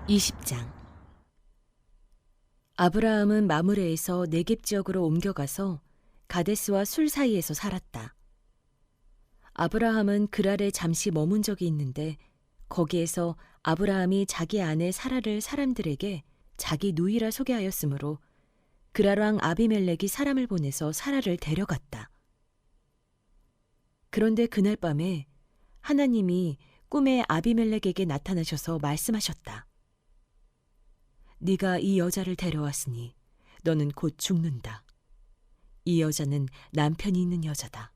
20장. 아브라함은 마므레에서 네겝 지역으로 옮겨가서 가데스와 술 사이에서 살았다. 아브라함은 그랄에 잠시 머문 적이 있는데 거기에서 아브라함이 자기 아내 사라를 사람들에게 자기 누이라 소개하였으므로 그랄 왕 아비멜렉이 사람을 보내서 사라를 데려갔다. 그런데 그날 밤에 하나님이 꿈에 아비멜렉에게 나타나셔서 말씀하셨다. 네가 이 여자를 데려왔으니 너는 곧 죽는다. 이 여자는 남편이 있는 여자다.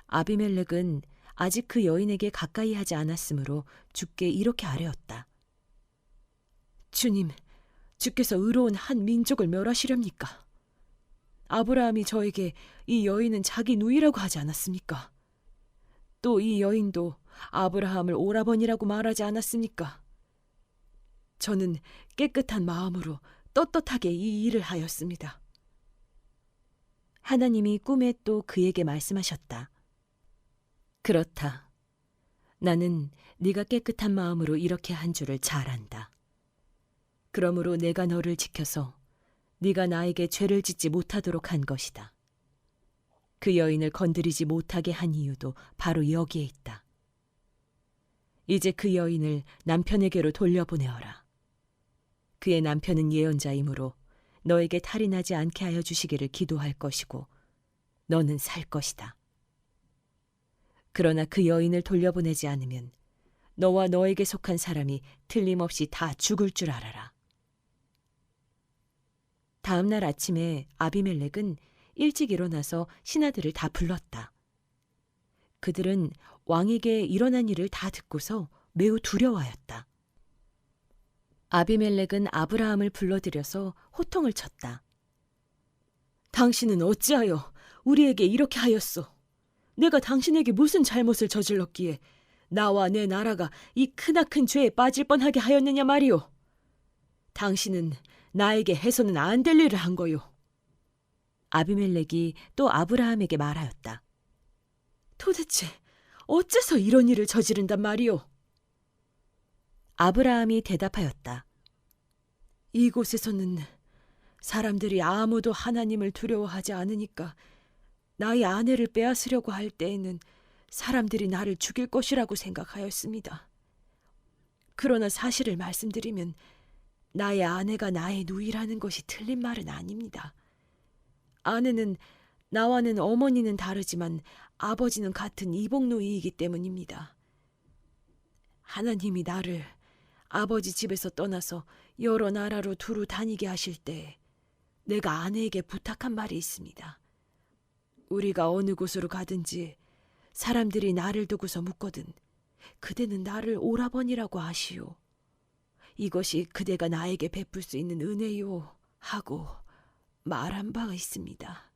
아비멜렉은 아직 그 여인에게 가까이 하지 않았으므로 주께 이렇게 아뢰었다. 주님, 주께서 의로운 한 민족을 멸하시렵니까? 아브라함이 저에게 이 여인은 자기 누이라고 하지 않았습니까? 또 이 여인도 아브라함을 오라버니라고 말하지 않았습니까? 저는 깨끗한 마음으로 떳떳하게 이 일을 하였습니다. 하나님이 꿈에 또 그에게 말씀하셨다. 그렇다. 나는 네가 깨끗한 마음으로 이렇게 한 줄을 잘 안다. 그러므로 내가 너를 지켜서 네가 나에게 죄를 짓지 못하도록 한 것이다. 그 여인을 건드리지 못하게 한 이유도 바로 여기에 있다. 이제 그 여인을 남편에게로 돌려보내어라. 그의 남편은 예언자이므로 너에게 탈이 나지 않게 하여 주시기를 기도할 것이고 너는 살 것이다. 그러나 그 여인을 돌려보내지 않으면 너와 너에게 속한 사람이 틀림없이 다 죽을 줄 알아라. 다음 날 아침에 아비멜렉은 일찍 일어나서 신하들을 다 불렀다. 그들은 왕에게 일어난 일을 다 듣고서 매우 두려워하였다. 아비멜렉은 아브라함을 불러들여서 호통을 쳤다. 당신은 어찌하여 우리에게 이렇게 하였소? 내가 당신에게 무슨 잘못을 저질렀기에 나와 내 나라가 이 크나큰 죄에 빠질 뻔하게 하였느냐 말이오. 당신은 나에게 해서는 안 될 일을 한 거요. 아비멜렉이 또 아브라함에게 말하였다. 도대체 어째서 이런 일을 저지른단 말이오? 아브라함이 대답하였다. 이곳에서는 사람들이 아무도 하나님을 두려워하지 않으니까 나의 아내를 빼앗으려고 할 때에는 사람들이 나를 죽일 것이라고 생각하였습니다. 그러나 사실을 말씀드리면 나의 아내가 나의 누이라는 것이 틀린 말은 아닙니다. 아내는 나와는 어머니는 다르지만 아버지는 같은 이복누이이기 때문입니다. 하나님이 나를 아버지 집에서 떠나서 여러 나라로 두루 다니게 하실 때 내가 아내에게 부탁한 말이 있습니다. 우리가 어느 곳으로 가든지 사람들이 나를 두고서 묻거든 그대는 나를 오라버니라고 하시오. 이것이 그대가 나에게 베풀 수 있는 은혜요 하고 말한 바가 있습니다.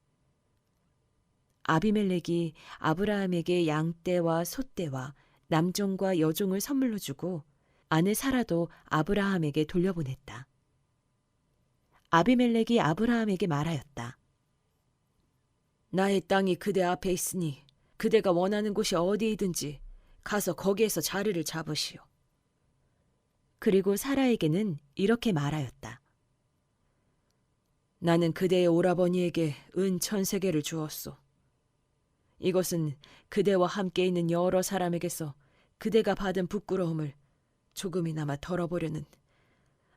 아비멜렉이 아브라함에게 양떼와 소떼와 남종과 여종을 선물로 주고 아내 사라도 아브라함에게 돌려보냈다. 아비멜렉이 아브라함에게 말하였다. 나의 땅이 그대 앞에 있으니 그대가 원하는 곳이 어디이든지 가서 거기에서 자리를 잡으시오. 그리고 사라에게는 이렇게 말하였다. 나는 그대의 오라버니에게 은 1000세겔을 주었소. 이것은 그대와 함께 있는 여러 사람에게서 그대가 받은 부끄러움을 조금이나마 덜어보려는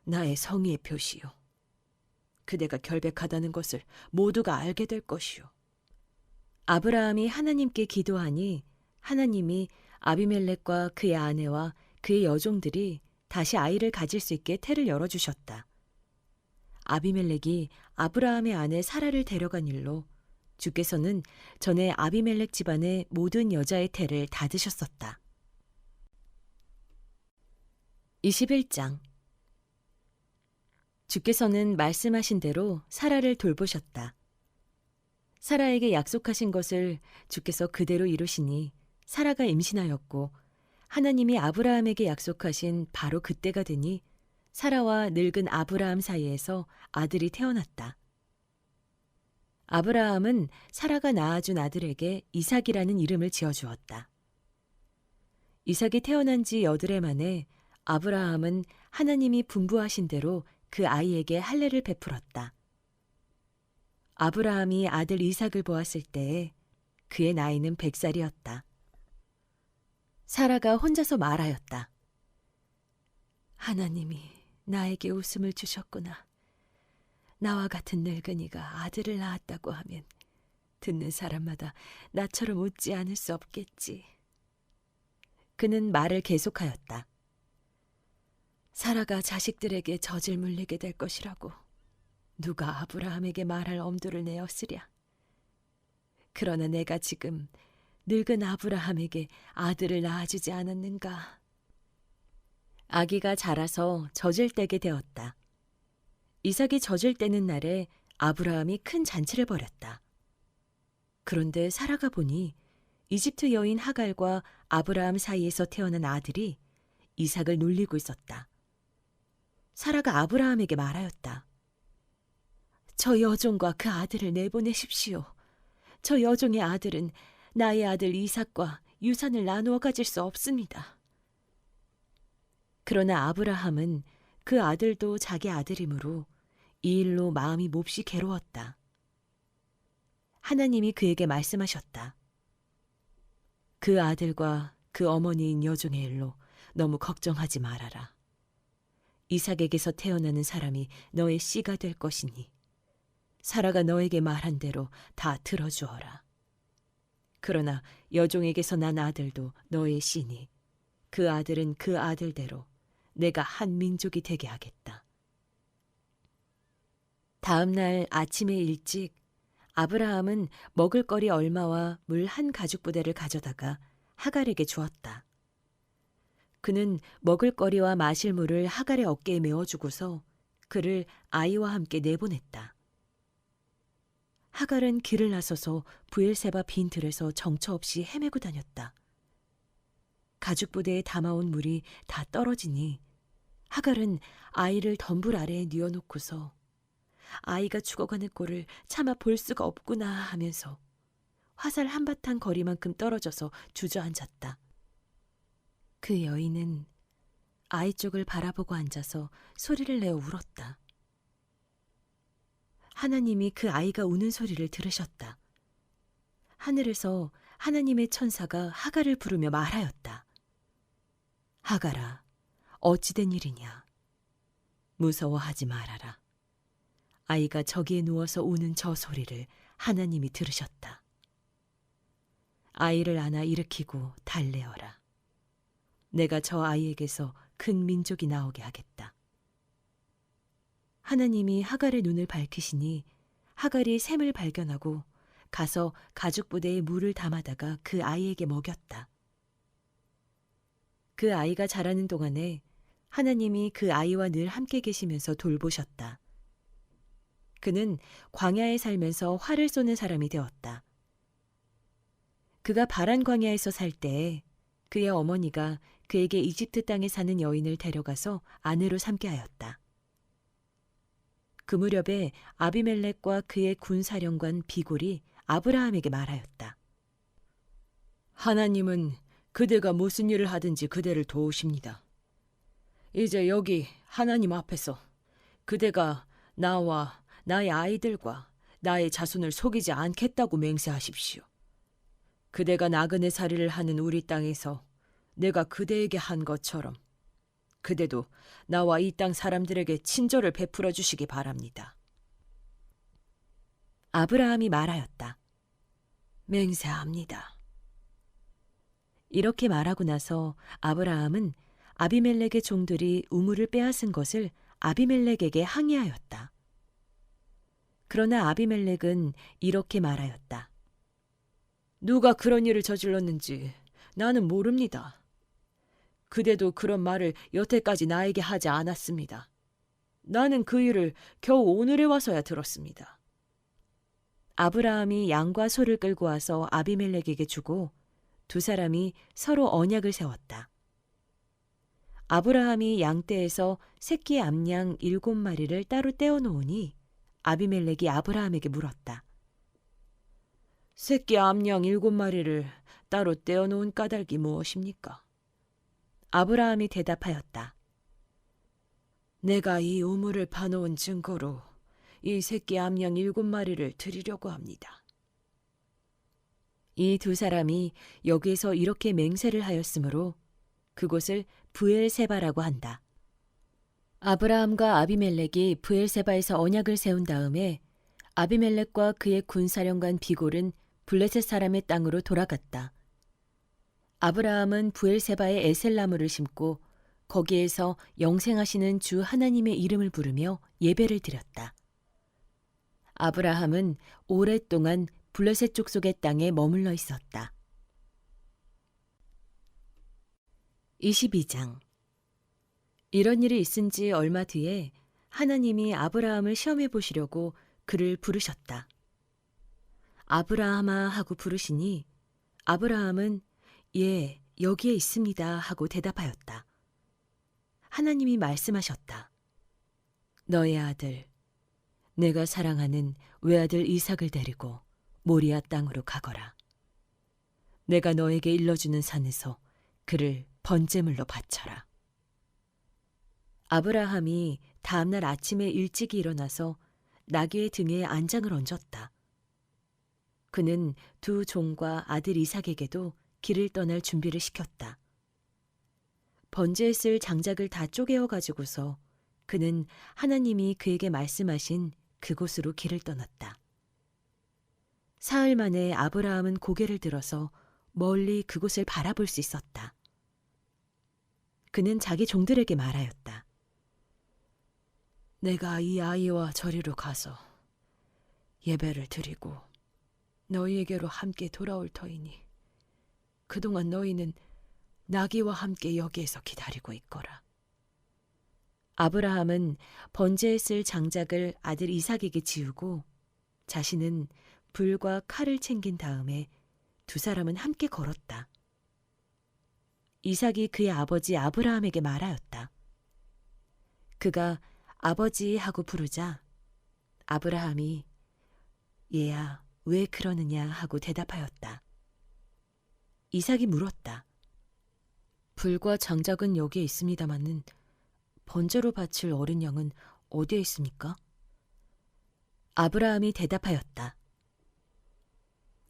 나의 성의의 표시요. 그대가 결백하다는 것을 모두가 알게 될 것이요. 아브라함이 하나님께 기도하니 하나님이 아비멜렉과 그의 아내와 그의 여종들이 다시 아이를 가질 수 있게 태를 열어주셨다. 아비멜렉이 아브라함의 아내 사라를 데려간 일로 주께서는 전에 아비멜렉 집안의 모든 여자의 태를 닫으셨었다. 21장. 주께서는 말씀하신 대로 사라를 돌보셨다. 사라에게 약속하신 것을 주께서 그대로 이루시니 사라가 임신하였고 하나님이 아브라함에게 약속하신 바로 그때가 되니 사라와 늙은 아브라함 사이에서 아들이 태어났다. 아브라함은 사라가 낳아준 아들에게 이삭이라는 이름을 지어주었다. 이삭이 태어난 지 8해 만에 아브라함은 하나님이 분부하신 대로 그 아이에게 할례를 베풀었다. 아브라함이 아들 이삭을 보았을 때에 그의 나이는 100살이었다. 사라가 혼자서 말하였다. 하나님이 나에게 웃음을 주셨구나. 나와 같은 늙은이가 아들을 낳았다고 하면 듣는 사람마다 나처럼 웃지 않을 수 없겠지. 그는 말을 계속하였다. 사라가 자식들에게 젖을 물리게 될 것이라고 누가 아브라함에게 말할 엄두를 내었으랴. 그러나 내가 지금 늙은 아브라함에게 아들을 낳아주지 않았는가. 아기가 자라서 젖을 떼게 되었다. 이삭이 젖을 떼는 날에 아브라함이 큰 잔치를 벌였다. 그런데 사라가 보니 이집트 여인 하갈과 아브라함 사이에서 태어난 아들이 이삭을 놀리고 있었다. 사라가 아브라함에게 말하였다. 저 여종과 그 아들을 내보내십시오. 저 여종의 아들은 나의 아들 이삭과 유산을 나누어 가질 수 없습니다. 그러나 아브라함은 그 아들도 자기 아들이므로 이 일로 마음이 몹시 괴로웠다. 하나님이 그에게 말씀하셨다. 그 아들과 그 어머니인 여종의 일로 너무 걱정하지 말아라. 이삭에게서 태어나는 사람이 너의 씨가 될 것이니 사라가 너에게 말한 대로 다 들어주어라. 그러나 여종에게서 난 아들도 너의 씨니 그 아들은 그 아들대로 내가 한 민족이 되게 하겠다. 다음 날 아침에 일찍 아브라함은 먹을거리 얼마와 물 한 가죽부대를 가져다가 하갈에게 주었다. 그는 먹을거리와 마실 물을 하갈의 어깨에 메어주고서 그를 아이와 함께 내보냈다. 하갈은 길을 나서서 브엘세바 빈 들에서 정처 없이 헤매고 다녔다. 가죽부대에 담아온 물이 다 떨어지니 하갈은 아이를 덤불 아래에 뉘어놓고서 아이가 죽어가는 꼴을 차마 볼 수가 없구나 하면서 화살 한바탕 거리만큼 떨어져서 주저앉았다. 그 여인은 아이 쪽을 바라보고 앉아서 소리를 내어 울었다. 하나님이 그 아이가 우는 소리를 들으셨다. 하늘에서 하나님의 천사가 하갈을 부르며 말하였다. 하갈아, 어찌된 일이냐? 무서워하지 말아라. 아이가 저기에 누워서 우는 저 소리를 하나님이 들으셨다. 아이를 안아 일으키고 달래어라. 내가 저 아이에게서 큰 민족이 나오게 하겠다. 하나님이 하갈의 눈을 밝히시니 하갈이 샘을 발견하고 가서 가죽부대에 물을 담아다가 그 아이에게 먹였다. 그 아이가 자라는 동안에 하나님이 그 아이와 늘 함께 계시면서 돌보셨다. 그는 광야에 살면서 활을 쏘는 사람이 되었다. 그가 바란 광야에서 살 때에 그의 어머니가 그에게 이집트 땅에 사는 여인을 데려가서 아내로 삼게 하였다. 그 무렵에 아비멜렉과 그의 군사령관 비골이 아브라함에게 말하였다. 하나님은 그대가 무슨 일을 하든지 그대를 도우십니다. 이제 여기 하나님 앞에서 그대가 나와 나의 아이들과 나의 자손을 속이지 않겠다고 맹세하십시오. 그대가 나그네 살이를 하는 우리 땅에서 내가 그대에게 한 것처럼 그대도 나와 이 땅 사람들에게 친절을 베풀어 주시기 바랍니다. 아브라함이 말하였다. 맹세합니다. 이렇게 말하고 나서 아브라함은 아비멜렉의 종들이 우물을 빼앗은 것을 아비멜렉에게 항의하였다. 그러나 아비멜렉은 이렇게 말하였다. 누가 그런 일을 저질렀는지 나는 모릅니다. 그대도 그런 말을 여태까지 나에게 하지 않았습니다. 나는 그 일을 겨우 오늘에 와서야 들었습니다. 아브라함이 양과 소를 끌고 와서 아비멜렉에게 주고 두 사람이 서로 언약을 세웠다. 아브라함이 양떼에서 새끼 암양 7마리를 따로 떼어 놓으니 아비멜렉이 아브라함에게 물었다. 새끼 암양 7마리를 따로 떼어 놓은 까닭이 무엇입니까? 아브라함이 대답하였다. 내가 이 우물을 파놓은 증거로 이 새끼 암양 7마리를 드리려고 합니다. 이 두 사람이 여기에서 이렇게 맹세를 하였으므로 그곳을 브엘세바라고 한다. 아브라함과 아비멜렉이 브엘세바에서 언약을 세운 다음에 아비멜렉과 그의 군사령관 비골은 블레셋 사람의 땅으로 돌아갔다. 아브라함은 브엘세바에 에셀나무를 심고 거기에서 영생하시는 주 하나님의 이름을 부르며 예배를 드렸다. 아브라함은 오랫동안 블레셋 족속의 땅에 머물러 있었다. 22장. 이런 일이 있은 지 얼마 뒤에 하나님이 아브라함을 시험해 보시려고 그를 부르셨다. 아브라함아 하고 부르시니 아브라함은 예, 여기에 있습니다 하고 대답하였다. 하나님이 말씀하셨다. 너의 아들, 내가 사랑하는 외아들 이삭을 데리고 모리아 땅으로 가거라. 내가 너에게 일러주는 산에서 그를 번제물로 바쳐라. 아브라함이 다음날 아침에 일찍이 일어나서 나귀의 등에 안장을 얹었다. 그는 두 종과 아들 이삭에게도 길을 떠날 준비를 시켰다. 번제에 쓸 장작을 다 쪼개어 가지고서 그는 하나님이 그에게 말씀하신 그곳으로 길을 떠났다. 사흘 만에 아브라함은 고개를 들어서 멀리 그곳을 바라볼 수 있었다. 그는 자기 종들에게 말하였다. 내가 이 아이와 저리로 가서 예배를 드리고 너희에게로 함께 돌아올 터이니 그동안 너희는 나귀와 함께 여기에서 기다리고 있거라. 아브라함은 번제에 쓸 장작을 아들 이삭에게 지우고 자신은 불과 칼을 챙긴 다음에 두 사람은 함께 걸었다. 이삭이 그의 아버지 아브라함에게 말하였다. 그가 아버지 하고 부르자 아브라함이 얘야 왜 그러느냐 하고 대답하였다. 이삭이 물었다. 불과 장작은 여기에 있습니다마는 번제로 바칠 어린 양은 어디에 있습니까? 아브라함이 대답하였다.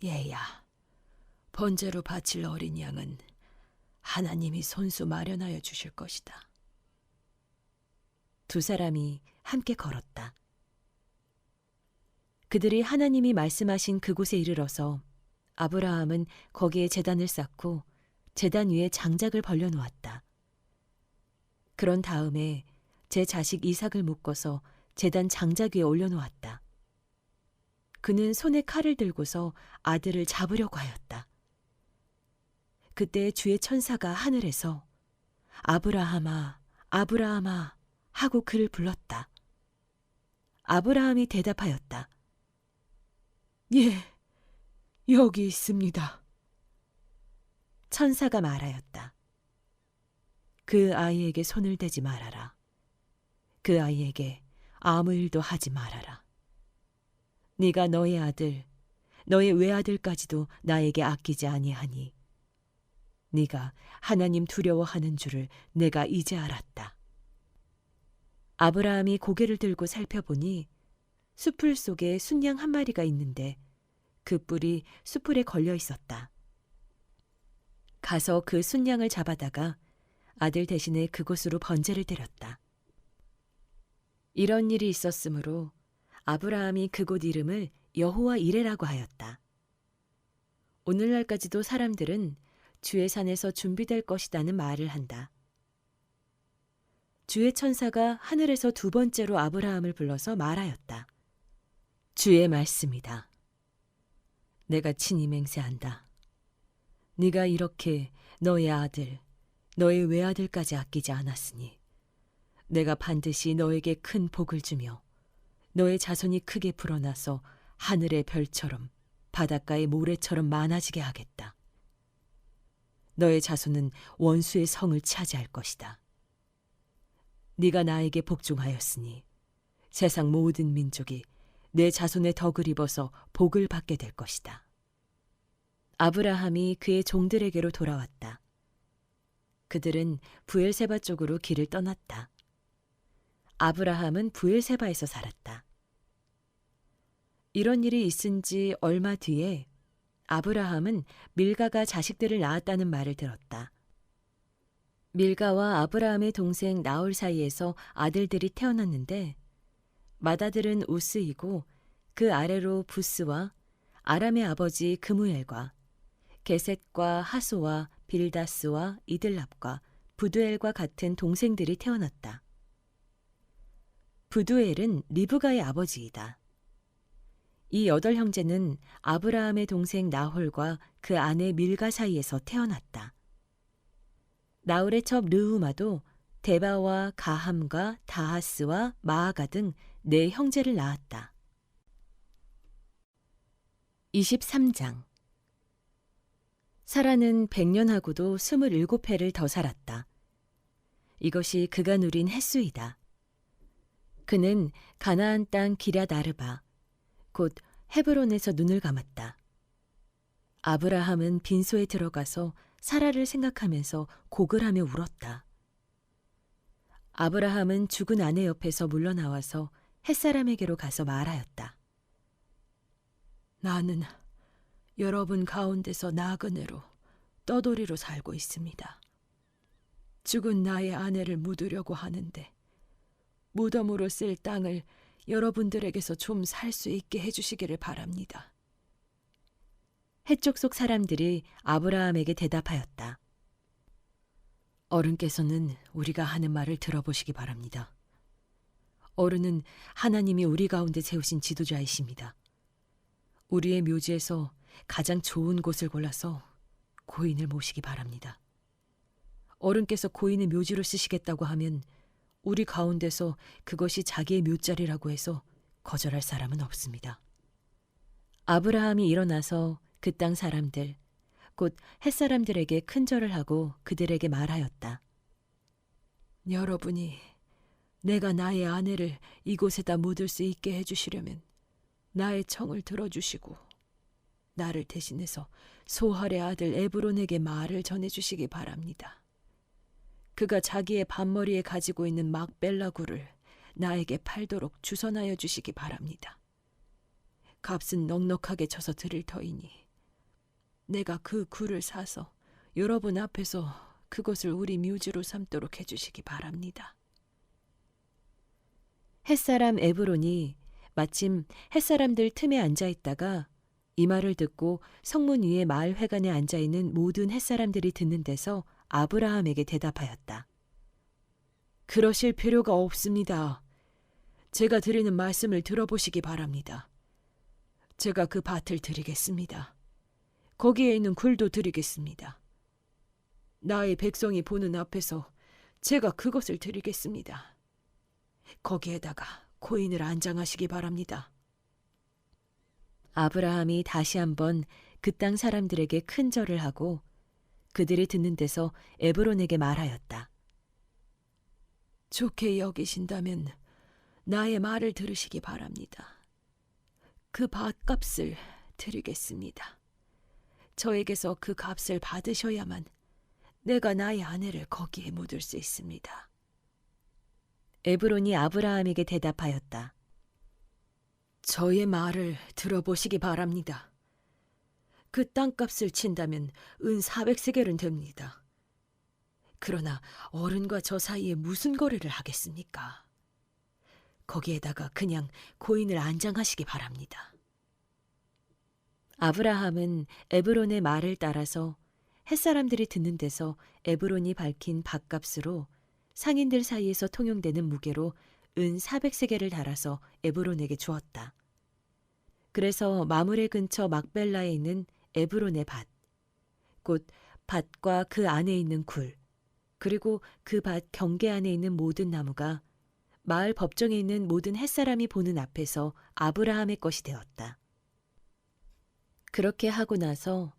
얘야, 번제로 바칠 어린 양은 하나님이 손수 마련하여 주실 것이다. 두 사람이 함께 걸었다. 그들이 하나님이 말씀하신 그곳에 이르러서 아브라함은 거기에 제단을 쌓고 제단 위에 장작을 벌려놓았다. 그런 다음에 제 자식 이삭을 묶어서 제단 장작 위에 올려놓았다. 그는 손에 칼을 들고서 아들을 잡으려고 하였다. 그때 주의 천사가 하늘에서 아브라함아, 아브라함아 하고 그를 불렀다. 아브라함이 대답하였다. 예, 여기 있습니다. 천사가 말하였다. 그 아이에게 손을 대지 말아라. 그 아이에게 아무 일도 하지 말아라. 네가 너의 아들, 너의 외아들까지도 나에게 아끼지 아니하니 네가 하나님 두려워하는 줄을 내가 이제 알았다. 아브라함이 고개를 들고 살펴보니 숲풀 속에 순양 한 마리가 있는데 그 뿔이 숲풀에 걸려 있었다. 가서 그 순양을 잡아다가 아들 대신에 그곳으로 번제를 드렸다. 이런 일이 있었으므로 아브라함이 그곳 이름을 여호와 이레라고 하였다. 오늘날까지도 사람들은 주의 산에서 준비될 것이라는 말을 한다. 주의 천사가 하늘에서 두 번째로 아브라함을 불러서 말하였다. 주의 말씀이다. 내가 친히 맹세한다. 네가 이렇게 너의 아들, 너의 외아들까지 아끼지 않았으니 내가 반드시 너에게 큰 복을 주며 너의 자손이 크게 불어나서 하늘의 별처럼 바닷가의 모래처럼 많아지게 하겠다. 너의 자손은 원수의 성을 차지할 것이다. 네가 나에게 복종하였으니 세상 모든 민족이 내 자손의 덕을 입어서 복을 받게 될 것이다. 아브라함이 그의 종들에게로 돌아왔다. 그들은 브엘세바 쪽으로 길을 떠났다. 아브라함은 브엘세바에서 살았다. 이런 일이 있은 지 얼마 뒤에 아브라함은 밀가가 자식들을 낳았다는 말을 들었다. 밀가와 아브라함의 동생 나홀 사이에서 아들들이 태어났는데 맏아들은 우스이고 그 아래로 부스와 아람의 아버지 그무엘과 게셋과 하소와 빌다스와 이들랍과 부두엘과 같은 동생들이 태어났다. 부두엘은 리브가의 아버지이다. 이 8형제는 아브라함의 동생 나홀과 그 아내 밀가 사이에서 태어났다. 나홀의 첩 르우마도 데바와 가함과 다하스와 마아가 등 4형제를 낳았다. 23장. 사라는 100년하고도 27해를 더 살았다. 이것이 그가 누린 햇수이다. 그는 가나안 땅 기럇 아르바, 곧 헤브론에서 눈을 감았다. 아브라함은 빈소에 들어가서 사라를 생각하면서 곡을 하며 울었다. 아브라함은 죽은 아내 옆에서 물러나와서 햇사람에게로 가서 말하였다. 나는 여러분 가운데서 나그네로 떠돌이로 살고 있습니다. 죽은 나의 아내를 묻으려고 하는데 무덤으로 쓸 땅을 여러분들에게서 좀 살 수 있게 해주시기를 바랍니다. 헷족 속 사람들이 아브라함에게 대답하였다. 어른께서는 우리가 하는 말을 들어보시기 바랍니다. 어른은 하나님이 우리 가운데 세우신 지도자이십니다. 우리의 묘지에서 가장 좋은 곳을 골라서 고인을 모시기 바랍니다. 어른께서 고인의 묘지로 쓰시겠다고 하면 우리 가운데서 그것이 자기의 묘자리라고 해서 거절할 사람은 없습니다. 아브라함이 일어나서 그 땅 사람들, 곧 햇사람들에게 큰절을 하고 그들에게 말하였다. 여러분이 내가 나의 아내를 이곳에다 묻을 수 있게 해주시려면 나의 청을 들어주시고 나를 대신해서 소할의 아들 에브론에게 말을 전해주시기 바랍니다. 그가 자기의 반머리에 가지고 있는 막벨라 굴을 나에게 팔도록 주선하여 주시기 바랍니다. 값은 넉넉하게 쳐서 드릴 터이니 내가 그 굴을 사서 여러분 앞에서 그것을 우리 묘지로 삼도록 해주시기 바랍니다. 햇사람 에브론이 마침 햇사람들 틈에 앉아있다가 이 말을 듣고 성문 위에 마을 회관에 앉아있는 모든 햇사람들이 듣는 데서 아브라함에게 대답하였다. 그러실 필요가 없습니다. 제가 드리는 말씀을 들어보시기 바랍니다. 제가 그 밭을 드리겠습니다. 거기에 있는 굴도 드리겠습니다. 나의 백성이 보는 앞에서 제가 그것을 드리겠습니다. 거기에다가 고인을 안장하시기 바랍니다. 아브라함이 다시 한번 그 땅 사람들에게 큰 절을 하고 그들이 듣는 데서 에브론에게 말하였다. 좋게 여기신다면 나의 말을 들으시기 바랍니다. 그 밭값을 드리겠습니다. 저에게서 그 값을 받으셔야만 내가 나의 아내를 거기에 묻을 수 있습니다. 에브론이 아브라함에게 대답하였다. 저의 말을 들어보시기 바랍니다. 그 땅값을 친다면 은 400세겔은 됩니다. 그러나 어른과 저 사이에 무슨 거래를 하겠습니까? 거기에다가 그냥 고인을 안장하시기 바랍니다. 아브라함은 에브론의 말을 따라서 햇사람들이 듣는 데서 에브론이 밝힌 밭값으로 상인들 사이에서 통용되는 무게로 은 400세겔을 달아서 에브론에게 주었다. 그래서 마므레 근처 막벨라에 있는 에브론의 밭, 곧 밭과 그 안에 있는 굴, 그리고 그 밭 경계 안에 있는 모든 나무가 마을 법정에 있는 모든 햇사람이 보는 앞에서 아브라함의 것이 되었다. 그렇게 하고 나서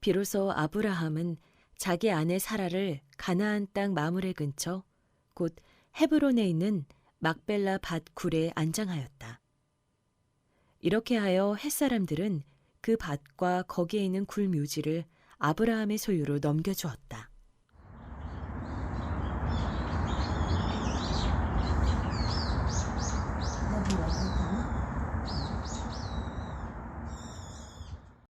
비로소 아브라함은 자기 아내 사라를 가나안 땅 마므레 근처 곧 헤브론에 있는 막벨라 밭 굴에 안장하였다. 이렇게 하여 햇사람들은 그 밭과 거기에 있는 굴 묘지를 아브라함의 소유로 넘겨주었다.